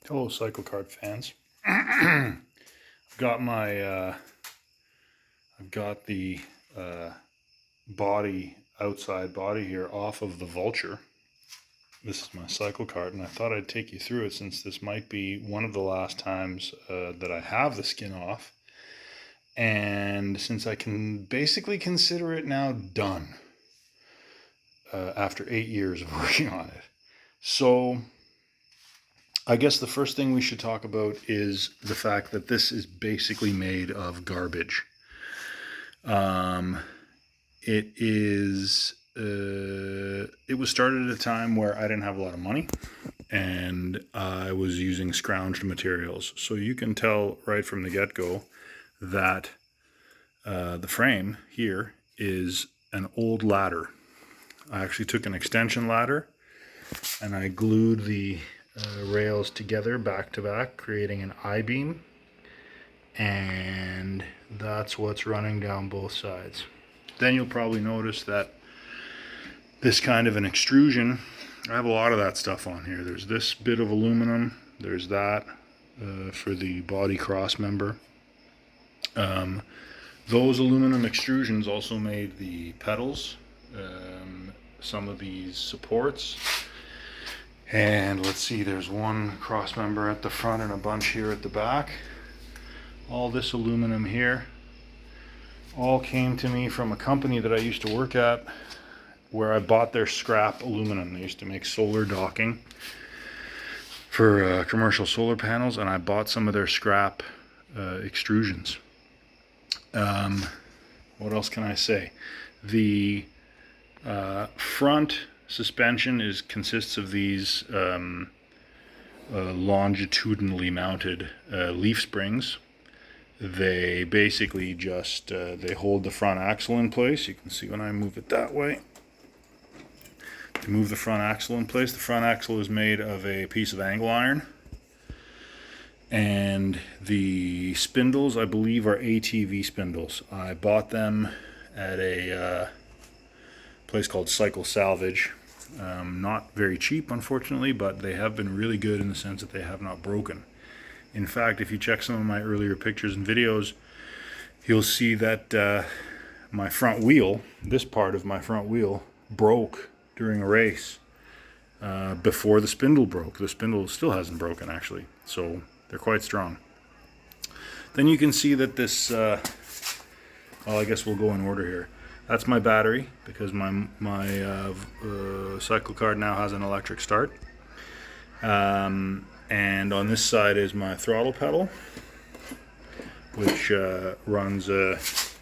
Hello, Cyclekart fans. I've got my I've got the outside body here off of the Vulture. This is my Cyclekart, and I thought I'd take you through it since this might be one of the last times that I have the skin off, and since I can basically consider it now done after 8 years of working on it. So I guess the first thing we should talk about is the fact that this is basically made of garbage. It was started at a time where I didn't have a lot of money and I was using scrounged materials. So you can tell right from the get-go that the frame here is an old ladder. I actually took an extension ladder and I glued the rails together back to back, creating an I-beam, and that's what's running down both sides. Then you'll probably notice that this kind of an extrusion, I have a lot of that stuff on here. There's this bit of aluminum, there's that for the body cross member. Those aluminum extrusions also made the pedals, some of these supports. And let's see, there's one cross member at the front and a bunch here at the back. All this aluminum here all came to me from a company that I used to work at where I bought their scrap aluminum. They used to make solar docking for commercial solar panels, and I bought some of their scrap extrusions. What else can I say? The front suspension consists of these longitudinally mounted leaf springs. They basically just they hold the front axle in place. You can see when I move it that way. To move the front axle in place, the front axle is made of a piece of angle iron, and the spindles, I believe, are ATV spindles. I bought them at a place called Cycle Salvage. Not very cheap, unfortunately, but they have been really good in the sense that they have not broken. In fact, if you check some of my earlier pictures and videos, you'll see that my front wheel, this part of my front wheel, broke during a race before the spindle broke. The spindle still hasn't broken, actually, so they're quite strong. Then you can see that this, well, I guess we'll go in order here. That's my battery, because my Cyclekart now has an electric start. And on this side is my throttle pedal, which runs it's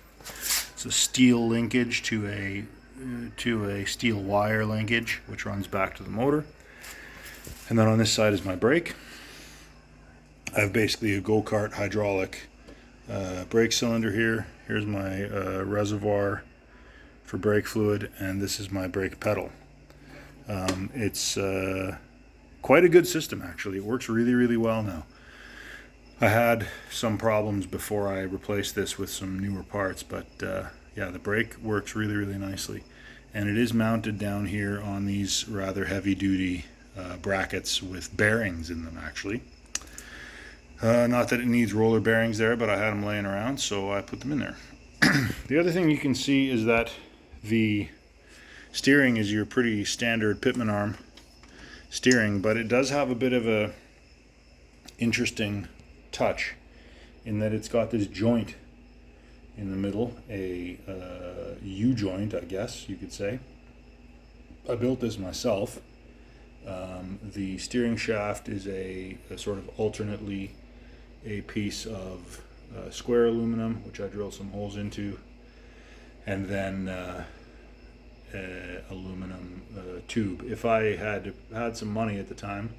a steel linkage to a steel wire linkage, which runs back to the motor. And then on this side is my brake. I have basically a go-kart hydraulic brake cylinder here. Here's my reservoir for brake fluid, and this is my brake pedal. It's quite a good system, actually. It works really, really well now. I had some problems before I replaced this with some newer parts, but yeah, the brake works really, really nicely. And it is mounted down here on these rather heavy-duty brackets with bearings in them, actually. Not that it needs roller bearings there, but I had them laying around, so I put them in there. The other thing you can see is that the steering is your pretty standard Pitman arm steering, but it does have a bit of a interesting touch in that it's got this joint in the middle, a U-joint, I guess you could say. I built this myself. The steering shaft is a sort of alternately a piece of square aluminum, which I drilled some holes into, and then aluminum tube. If I had some money at the time,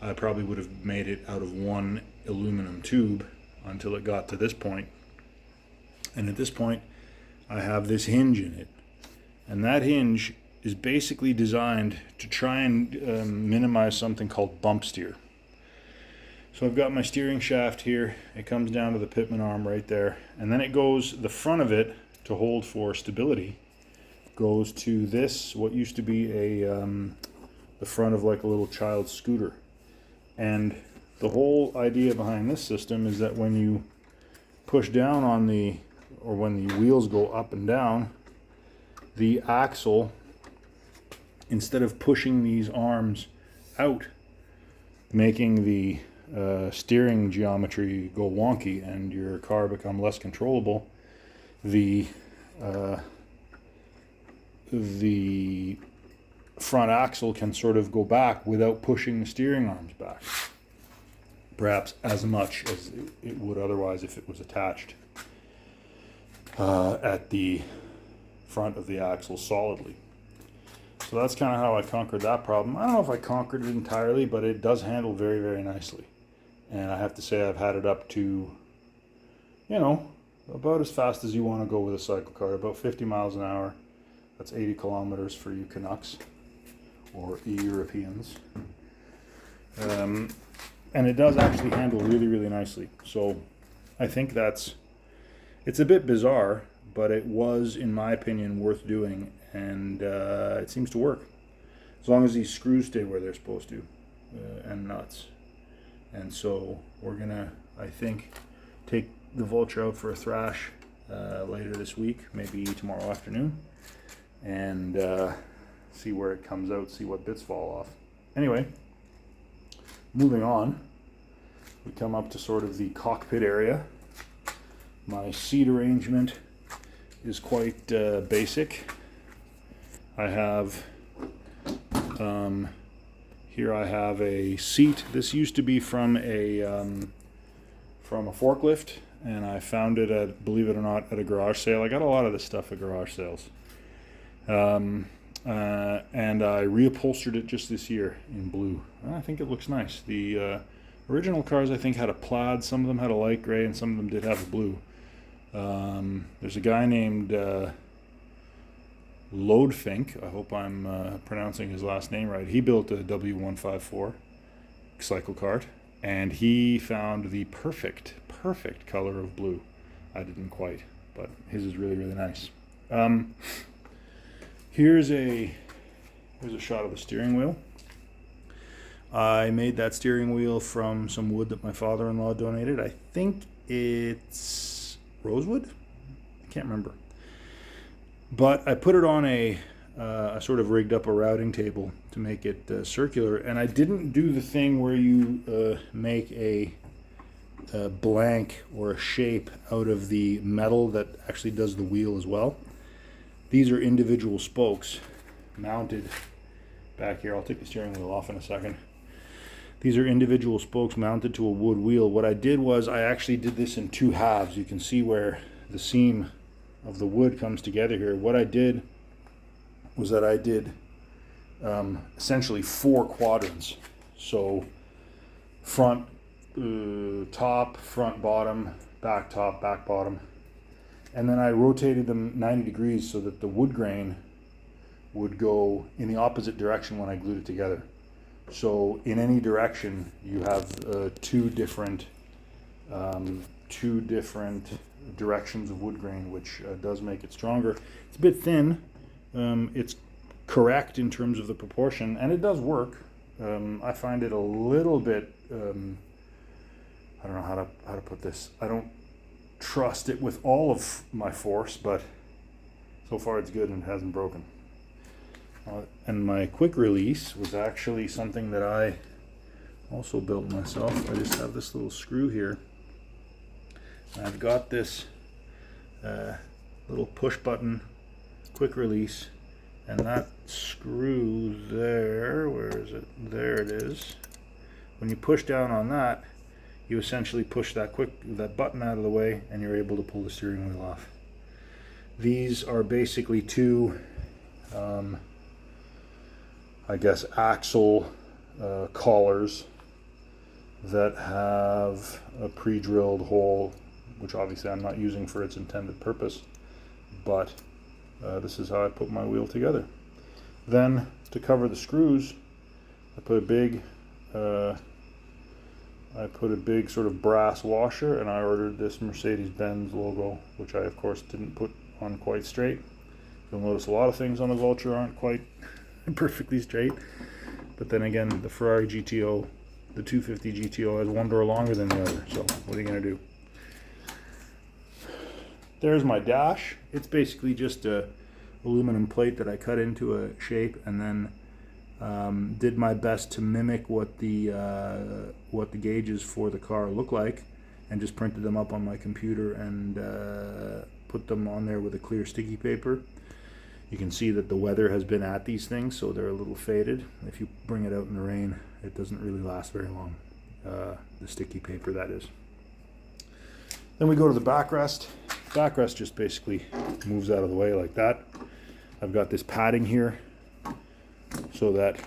I probably would have made it out of one aluminum tube until it got to this point. And at this point, I have this hinge in it, and that hinge is basically designed to try and minimize something called bump steer. So I've got my steering shaft here. It comes down to the Pitman arm right there, and then it goes, the front of it, to hold for stability, goes to this, what used to be the front of like a little child's scooter. And the whole idea behind this system is that when you push down on or when the wheels go up and down, the axle, instead of pushing these arms out, making the steering geometry go wonky and your car become less controllable, the front axle can sort of go back without pushing the steering arms back, perhaps as much as it would otherwise if it was attached at the front of the axle solidly. So that's kind of how I conquered that problem. I don't know if I conquered it entirely, but it does handle very, very nicely. And I have to say I've had it up to, you know, about as fast as you want to go with a cycle car, about 50 miles an hour. That's 80 kilometers for you Canucks or Europeans. And it does actually handle really, really nicely. So I think it's a bit bizarre, but it was, in my opinion, worth doing, and it seems to work. As long as these screws stay where they're supposed to, and nuts. And so we're gonna, I think, take the Vulture out for a thrash later this week, maybe tomorrow afternoon, and see where it comes out, see what bits fall off. Anyway, moving on, we come up to sort of the cockpit area. My seat arrangement is quite basic. I have here I have a seat. This used to be from a forklift, and I found it at, believe it or not, at a garage sale. I got a lot of this stuff at garage sales, and I reupholstered it just this year in blue. I think it looks nice. The original cars, I think, had a plaid. Some of them had a light gray, and some of them did have a blue. There's a guy named Lodfink, I hope I'm pronouncing his last name right. He built a W154 Cyclekart, and he found the perfect color of blue. I didn't quite, but his is really, really nice. Here's a shot of the steering wheel. I made that steering wheel from some wood that my father-in-law donated. I think it's rosewood? I can't remember. But I put it on I sort of rigged up a routing table to make it circular, and I didn't do the thing where you make a blank or a shape out of the metal that actually does the wheel as well. These are individual spokes mounted back here. I'll take the steering wheel off in a second. These are individual spokes mounted to a wood wheel. What I did was I actually did this in two halves. You can see where the seam of the wood comes together here. What I did was that I did essentially 4 quadrants. So front top, front bottom, back top, back bottom. And then I rotated them 90 degrees so that the wood grain would go in the opposite direction when I glued it together. So in any direction you have two different directions of wood grain, which does make it stronger. It's a bit thin. It's correct in terms of the proportion, and it does work. I find it a little bit, I don't know how to put this. I don't trust it with all of my force, but so far it's good and it hasn't broken. And my quick release was actually something that I also built myself. I just have this little screw here. I've got this little push button quick release, and that screw there, where is it? There it is. When you push down on that, you essentially push that button out of the way, and you're able to pull the steering wheel off. These are basically two, I guess, axle collars that have a pre-drilled hole, which obviously I'm not using for its intended purpose, but this is how I put my wheel together. Then, to cover the screws, I put a big sort of brass washer, and I ordered this Mercedes-Benz logo, which I of course didn't put on quite straight. You'll notice a lot of things on the Vulture aren't quite perfectly straight, but then again, the Ferrari GTO the 250 GTO has one door longer than the other, so what are you going to do? There's my dash. It's basically just a aluminum plate that I cut into a shape and then did my best to mimic what the gauges for the car look like, and just printed them up on my computer and put them on there with a clear sticky paper. You can see that the weather has been at these things, so they're a little faded. If you bring it out in the rain, it doesn't really last very long. The sticky paper, that is. Then we go to the backrest. Backrest just basically moves out of the way like that. I've got this padding here so that,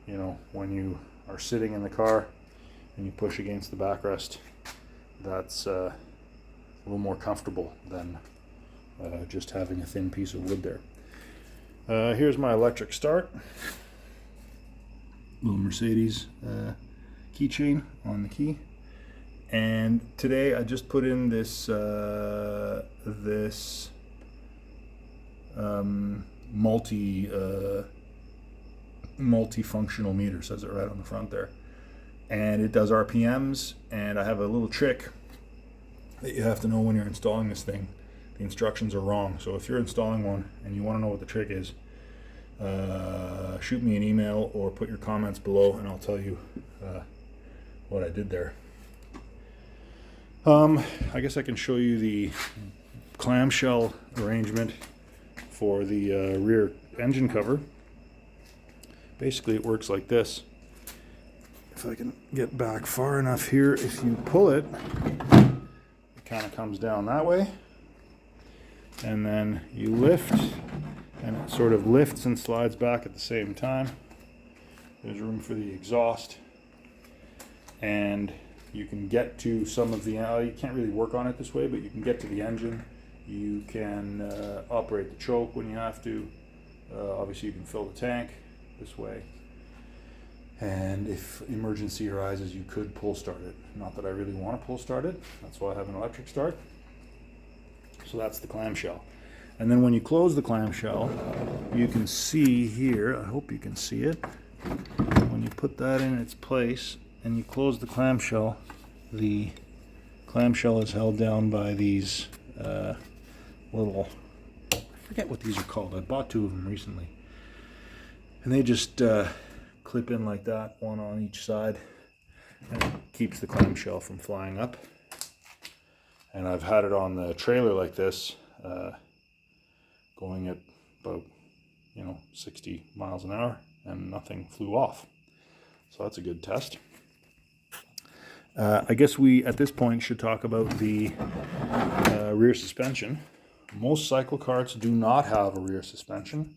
you know, when you are sitting in the car and you push against the backrest, that's a little more comfortable than just having a thin piece of wood there. Here's my electric start. Little Mercedes keychain on the key. And today I just put in this multi-functional meter, says it right on the front there, and it does RPMs. And I have a little trick that you have to know when you're installing this thing. The instructions are wrong, so if you're installing one and you want to know what the trick is, shoot me an email or put your comments below and I'll tell you what I did there. I guess I can show you the clamshell arrangement for the rear engine cover. Basically it works like this. If I can get back far enough here, if you pull it, it kind of comes down that way, and then you lift and it sort of lifts and slides back at the same time. There's room for the exhaust, and you can get to some of the, you can't really work on it this way, but you can get to the engine. You can operate the choke when you have to. Obviously you can fill the tank this way. And if emergency arises, you could pull start it. Not that I really want to pull start it. That's why I have an electric start. So that's the clamshell. And then when you close the clamshell, you can see here, I hope you can see it, when you put that in its place and you close the clamshell is held down by these little, I forget what these are called. I bought two of them recently. And they just clip in like that, one on each side, and it keeps the clamshell from flying up. And I've had it on the trailer like this, going at about, 60 miles an hour, and nothing flew off. So that's a good test. I guess we, at this point, should talk about the rear suspension. Most Cyclekarts do not have a rear suspension.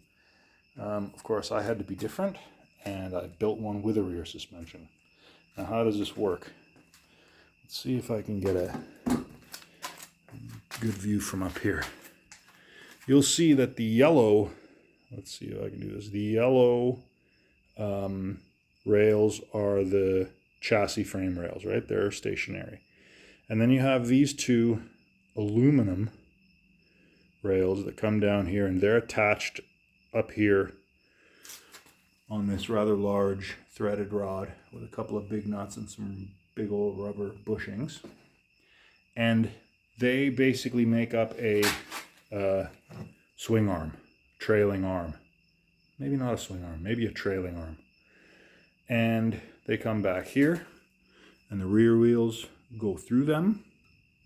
Of course, I had to be different, and I built one with a rear suspension. Now, how does this work? Let's see if I can get a good view from up here. You'll see that the yellow, let's see if I can do this, the yellow rails are the chassis frame rails, right? They're stationary. And then you have these two aluminum rails that come down here, and they're attached up here on this rather large threaded rod with a couple of big nuts and some big old rubber bushings. And they basically make up a swing arm, trailing arm. Maybe not a swing arm, maybe a trailing arm. And they come back here, and the rear wheels go through them.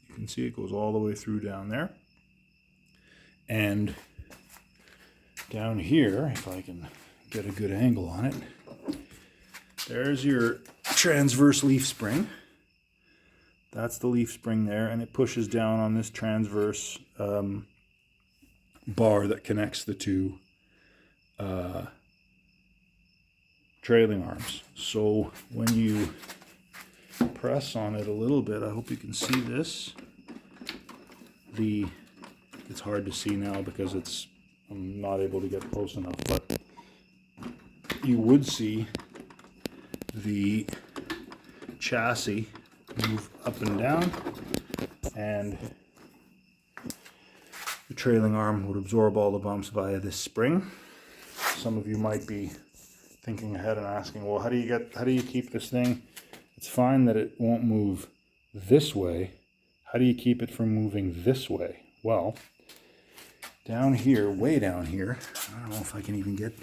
You can see it goes all the way through down there. And down here, if I can get a good angle on it, there's your transverse leaf spring. That's the leaf spring there, and it pushes down on this transverse bar that connects the two trailing arms. So when you press on it a little bit, I hope you can see this. It's hard to see now because I'm not able to get close enough, but you would see the chassis move up and down, and the trailing arm would absorb all the bumps via this spring. Some of you might be thinking ahead and asking, well, how do you keep this thing It's fine that it won't move this way. How do you keep it from moving this way? Well, down here, way down here, I don't know if I can even get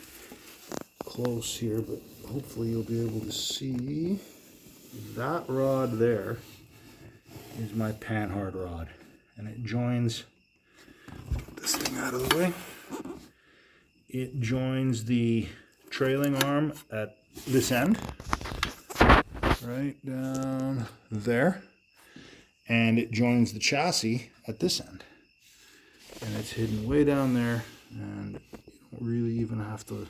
close here, but hopefully you'll be able to see that rod there is my panhard rod, and it joins, put this thing out of the way, it joins the trailing arm at this end, right down there, and it joins the chassis at this end, and it's hidden way down there, and you don't really even have to,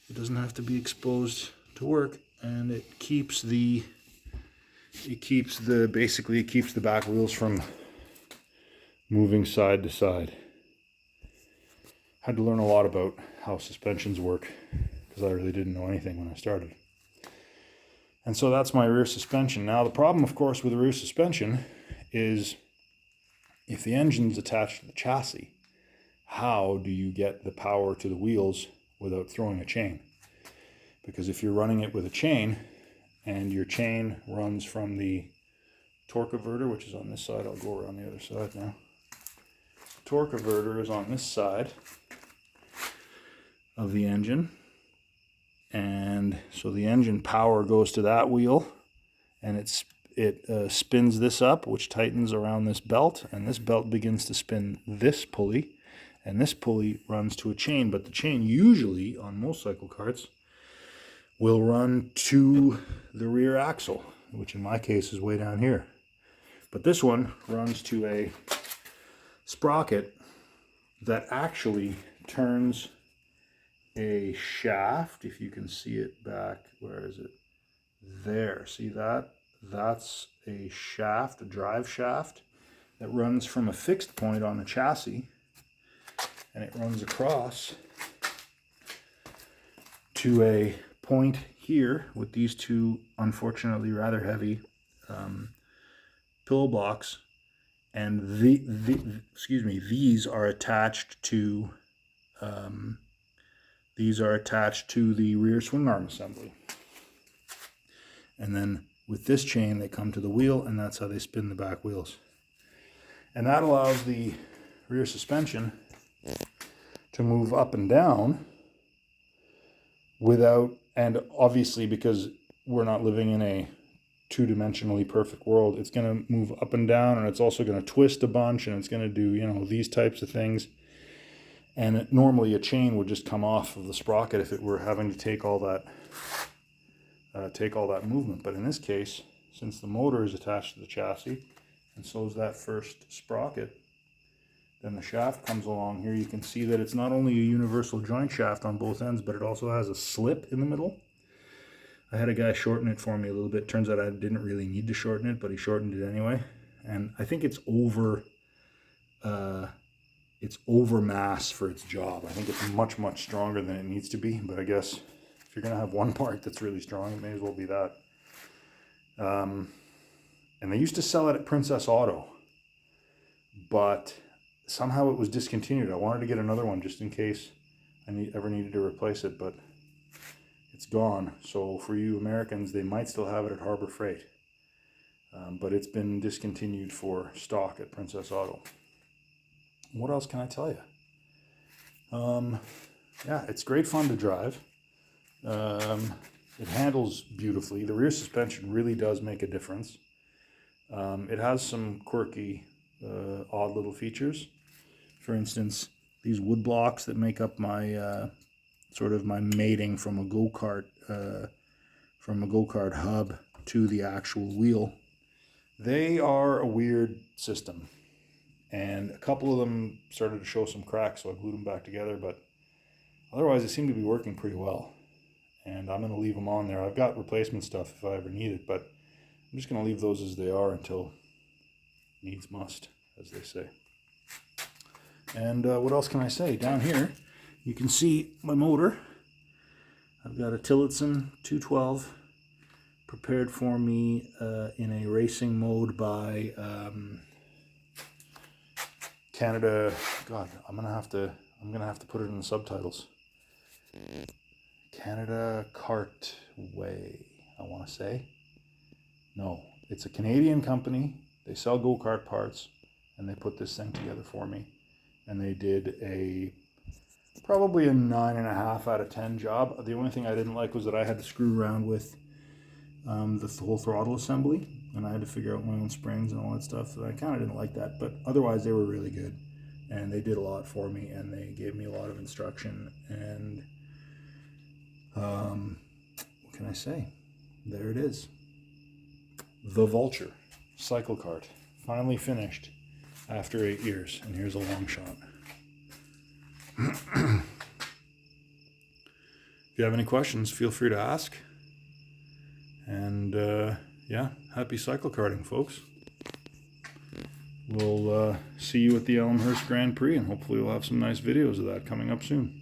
it doesn't have to be exposed to work, and it keeps the basically it keeps the back wheels from moving side to side. Had to learn a lot about how suspensions work because I really didn't know anything when I started. And so that's my rear suspension. Now the problem, of course, with the rear suspension is if the engine's attached to the chassis, how do you get the power to the wheels without throwing a chain? Because if you're running it with a chain, and your chain runs from the torque averter, which is on this side. I'll go around the other side now. Torque averter is on this side of the engine. And so the engine power goes to that wheel, and it spins this up, which tightens around this belt, and this belt begins to spin this pulley, and this pulley runs to a chain. But the chain usually, on most cycle carts, will run to the rear axle, which in my case is way down here. But this one runs to a sprocket that actually turns a shaft, if you can see it back, where is it? There, see that? That's a shaft, a drive shaft, that runs from a fixed point on the chassis, and it runs across to a point here with these two, unfortunately rather heavy pillow blocks, and these are attached to the rear swing arm assembly. And then with this chain they come to the wheel, and that's how they spin the back wheels. And that allows the rear suspension to move up and down without, and obviously because we're not living in a two-dimensionally perfect world, it's going to move up and down, and it's also going to twist a bunch, and it's going to do, you know, these types of things. And normally a chain would just come off of the sprocket if it were having to take all that movement. But in this case, since the motor is attached to the chassis, and so is that first sprocket, then the shaft comes along here. You can see that it's not only a universal joint shaft on both ends, but it also has a slip in the middle. I had a guy shorten it for me a little bit. Turns out I didn't really need to shorten it, but he shortened it anyway. And I think it's over mass for its job. I think it's much, much stronger than it needs to be. But I guess if you're going to have one part that's really strong, it may as well be that. And they used to sell it at Princess Auto, but somehow it was discontinued. I wanted to get another one just in case I ever needed to replace it, but it's gone. So for you Americans, they might still have it at Harbor Freight, but it's been discontinued for stock at Princess Auto. What else can I tell you? Yeah, it's great fun to drive. It handles beautifully. The rear suspension really does make a difference. It has some quirky, odd little features. For instance, these wood blocks that make up my sort of my mating from a go-kart hub to the actual wheel. They are a weird system, and a couple of them started to show some cracks, so I glued them back together, but otherwise they seem to be working pretty well, and I'm going to leave them on there. I've got replacement stuff if I ever need it, but I'm just going to leave those as they are until needs must, as they say. And what else can I say? Down here, you can see my motor. I've got a Tillotson 212 prepared for me in a racing mode by Canada. God, I'm gonna have to put it in the subtitles. Canada Kart Way, I want to say. No, it's a Canadian company. They sell go-kart parts, and they put this thing together for me. And they did probably a 9.5 out of 10 job. The only thing I didn't like was that I had to screw around with the whole throttle assembly, and I had to figure out my own springs and all that stuff. So I kind of didn't like that, but otherwise they were really good, and they did a lot for me, and they gave me a lot of instruction. And what can I say? There it is. The Vulture Cyclekart, finally finished after 8 years, and here's a long shot. If you have any questions, feel free to ask. And yeah, happy cyclekarting, folks. We'll see you at the Elmhurst Grand Prix, and hopefully we'll have some nice videos of that coming up soon.